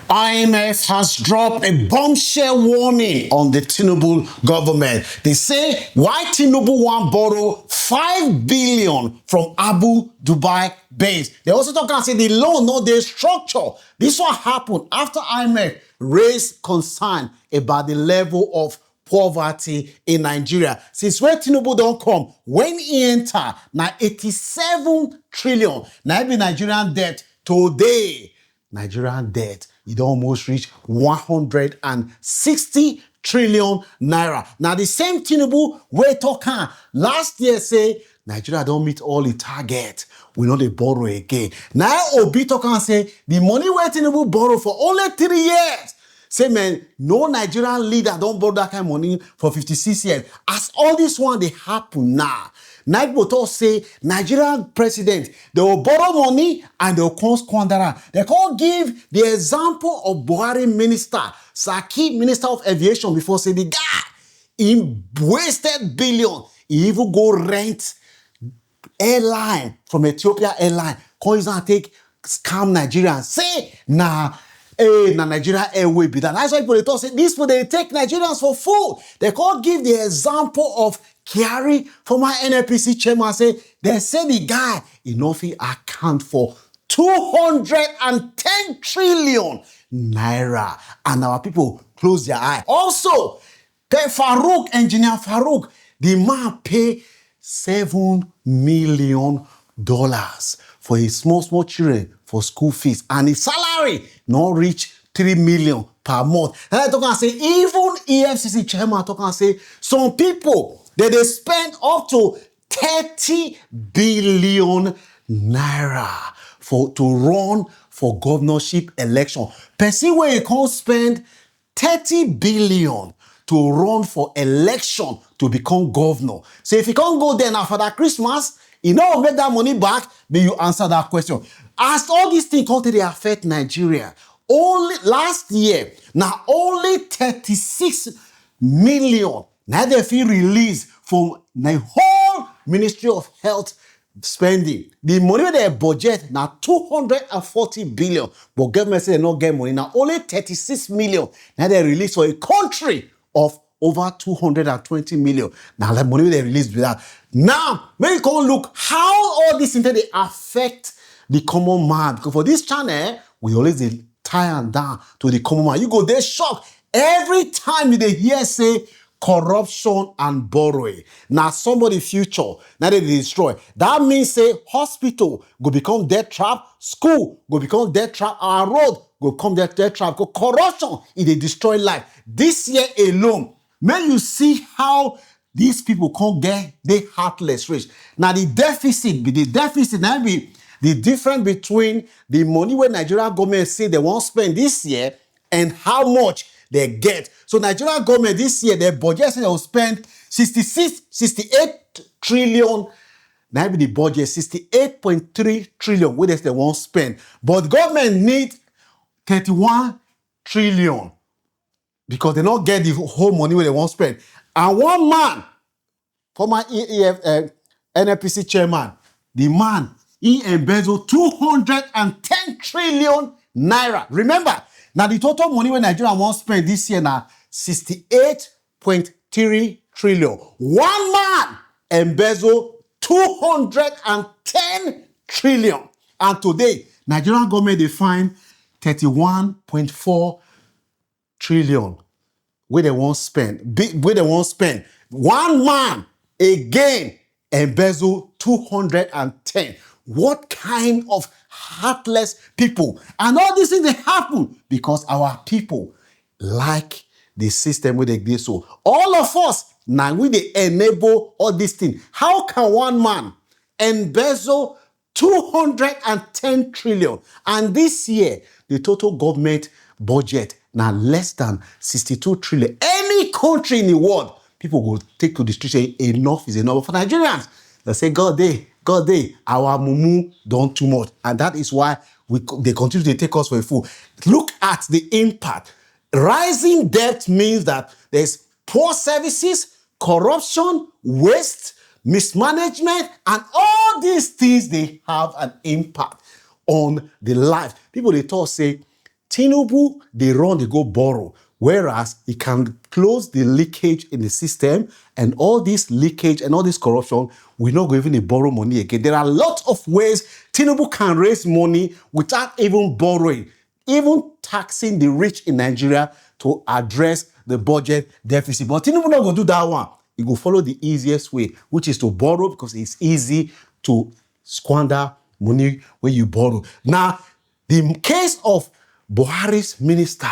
IMF has dropped a bombshell warning on the Tinubu government. They say why Tinubu want borrow 5 billion from Abu Dhabi base. They also talk and say the loan no dey structure. This one happened after IMF raised concern about the level of poverty in Nigeria. Since when Tinubu don't come, when he enter, now 87 trillion, now be Nigerian debt today. Nigerian debt, it almost reached 160 trillion naira. Now, the same Tinubu we talking last year say, Nigeria don't meet all the target. We know they borrow again. Now, Obi talking and say, the money where Tinubu borrow for only 3 years. Say, man, no Nigerian leader don't borrow that kind of money for 56 years. As all this one, they happen now. Nigboto say, Nigerian president, they will borrow money and they will come squander. They can't give the example of Buhari minister, Saki, minister of aviation, before say the guy, he wasted billion. He even go rent airline from Ethiopia airline. Come and take scam Nigerians. Say, Nigeria airway be that. That's why people they talk say this people they take Nigerians for food. They can't give the example of Kyari, former NNPC chairman, say they say the guy enough account for 210 trillion naira, and our people close their eye. Also, Farouk, engineer Farouk, the man pay $7 million for his small children for school fees, and his salary not reach 3 million per month. And I talk and say, even EFCC chairman talk and say, some people they spend up to 30 billion naira to run for governorship election. Person where you can't spend 30 billion to run for election to become governor. So if you can't go there now for that Christmas, you know, make that money back, then you answer that question. As all these things come to they affect Nigeria, only last year, now only 36 million, now they feel released from the whole Ministry of Health spending. The money they budget now 240 billion, but government say they not get money. Now only 36 million, now they release for a country of over 220 million. Now the money they release with that. Now, when you come look how all this things they affect the common man. Because for this channel, we always tie and down to the common man. You go there shocked every time you hear say corruption and borrowing. Now somebody future, now they destroy. That means say hospital go become debt trap, school go become debt trap, our road go become debt trap. Because corruption is they destroy life. This year alone, may you see how these people can't get the heartless rich. Now the deficit now be the difference between the money where Nigeria government say they won't spend this year and how much they get. So Nigeria government this year, their budget say they will spend 68 trillion. Now be the budget 68.3 trillion where they won't spend. But the government need 31 trillion because they don't get the whole money where they won't spend. And one man, former NNPC chairman, the man, he embezzled 210 trillion naira. Remember, now the total money when Nigeria won't spend this year now 68.3 trillion. One man embezzled 210 trillion. And today, Nigerian government they find 31.4 trillion where they won't spend. Where they won't spend. One man again embezzled 210. What kind of heartless people? And all these things they happen because our people like the system where they do so. All of us now we they enable all these things. How can one man embezzle 210 trillion? And this year the total government budget now less than 62 trillion. Any country in the world, people will take to the street say enough is enough. For Nigerians, they say God day, our mumu done too much. And that is why they continue to take us for a fool. Look at the impact. Rising debt means that there's poor services, corruption, waste, mismanagement, and all these things, they have an impact on the life. People, they talk, say, Tinubu, they go borrow. Whereas he can close the leakage in the system, and all this leakage and all this corruption, we're not going to borrow money again. There are lots of ways Tinubu can raise money without even borrowing, even taxing the rich in Nigeria to address the budget deficit. But Tinubu not going to do that one. He will follow the easiest way, which is to borrow, because it's easy to squander money when you borrow. Now, the case of Buhari's Minister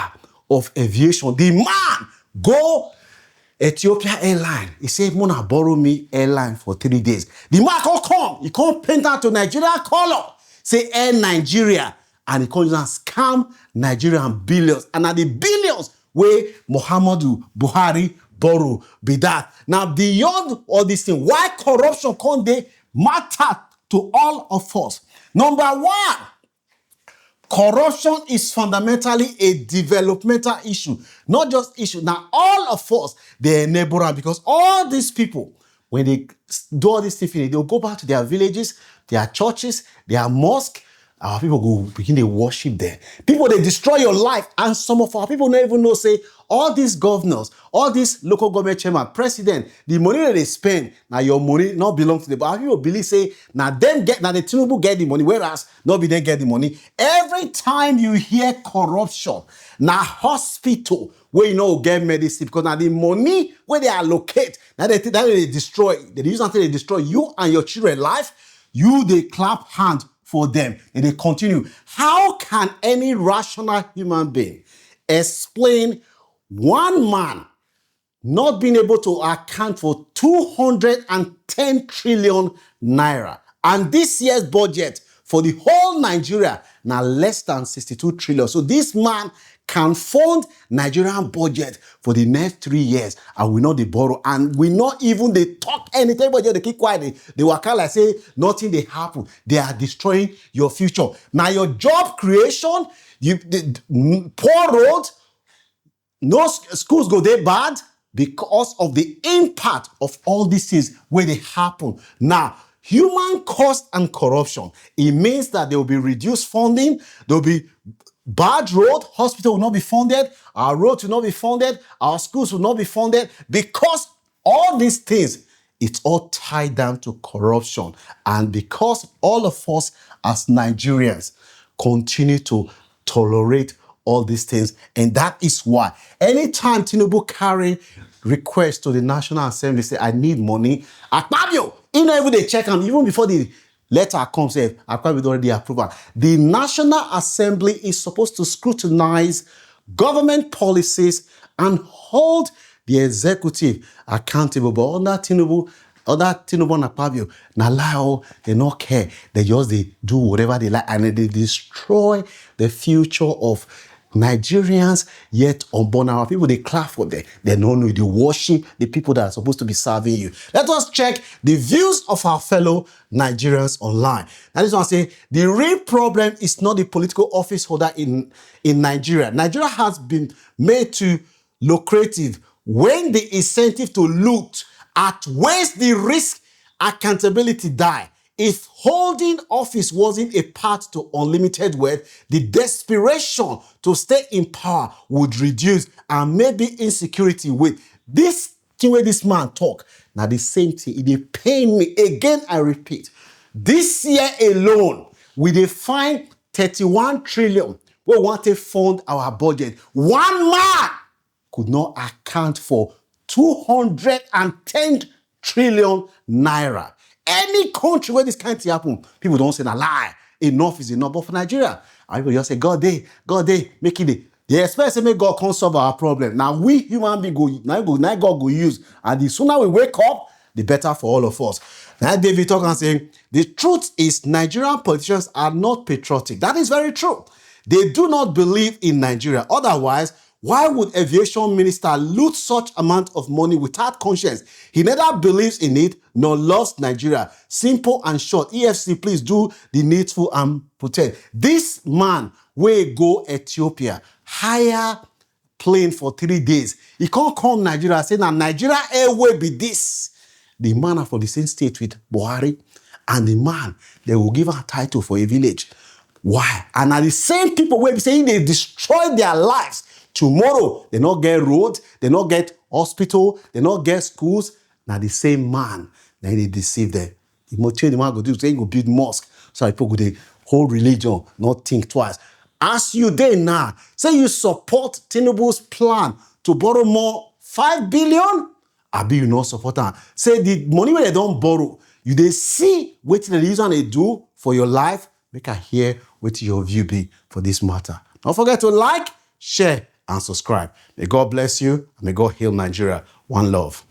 of Aviation, the man go Ethiopia Airline. He said, Mona borrow me airline for 3 days. The man can't come. He can't paint out to Nigeria color. Say Air Nigeria. And he can't scam Nigerian billions. And at the billions where Muhammadu Buhari borrow be that. Now, beyond all these things, why corruption can't they matter to all of us? Number one, corruption is fundamentally a developmental issue, not just issue. Now, all of us, they enable them, because all these people, when they do all this stuff, they'll go back to their villages, their churches, their mosque. Our people go begin to worship there. People, they destroy your life. And some of our people don't even know, say, all these governors, all these local government chairman, president, the money that they spend, now your money not belong to them. But our people believe, say, now the Tinubu get the money, whereas nobody then get the money. Every time you hear corruption, now hospital, where you know get medicine, because now the money where they allocate, now they destroy, they use until they destroy you and your children's life, they clap hand for them, and they continue. How can any rational human being explain one man not being able to account for 210 trillion naira, and this year's budget for the whole Nigeria now less than 62 trillion? So this man can fund Nigerian budget for the next 3 years, and we know they borrow, and we not even they talk anything, but they keep quiet. They were kind of like say nothing they happen. They are destroying your future. Now your job creation, poor roads, no schools go there bad because of the impact of all these things where they happen. Now, human cost and corruption, it means that there will be reduced funding, there will be bad road, hospital will not be funded, our roads will not be funded, our schools will not be funded, because all these things, it's all tied down to corruption. And because all of us as Nigerians continue to tolerate all these things, and that is why anytime Tinubu carry request to the National Assembly, say, I need money, Akpabio, even they check them, even before the letter comes, say, Akpabio already approved. The National Assembly is supposed to scrutinize government policies and hold the executive accountable. But under Tinubu and Akpabio, now they don't care. They do whatever they like, and they destroy the future of Nigerians, yet unborn. Our people, they clap for them. They don't know, they worship the people that are supposed to be serving you. Let us check the views of our fellow Nigerians online. That is why I say the real problem is not the political office holder in Nigeria. Nigeria has been made to lucrative when the incentive to loot outweighs the risk accountability die. If holding office wasn't a path to unlimited wealth, the desperation to stay in power would reduce, and maybe insecurity will. This thing where this man talk, now the same thing, it pain me. Again, I repeat, this year alone, we define 31 trillion. We want to fund our budget. One man could not account for 210 trillion naira. Any country where this kind of thing happen, people don't say, a lie. Enough is enough. But for Nigeria, and people just say, God, they make it. They expect to make God come solve our problem. Now we human beings now God go use. And the sooner we wake up, the better for all of us. Now David talk and saying, the truth is Nigerian politicians are not patriotic. That is very true. They do not believe in Nigeria. Otherwise, why would aviation minister loot such amount of money without conscience? He neither believes in it nor loves Nigeria. Simple and short. EFC, please do the needful and protect. This man will go Ethiopia, hire plane for 3 days. He can't come Nigeria, say, now Nigeria airway be this. The man are from the same state with Buhari, and the man, they will give a title for a village. Why? And are the same people where saying they destroy their lives. Tomorrow, they not get roads, they not get hospital, they not get schools. Now the same man, then they deceive them. The motive the man go do, say he go build mosque. So people go the whole religion, not think twice. As you there now, say you support Tinubu's plan to borrow more 5 billion, abi you not support them. Say the money where they don't borrow, you they see what the reason they do for your life. Make I hear what your view be for this matter. Don't forget to like, share, and subscribe. May God bless you, and may God heal Nigeria. One love.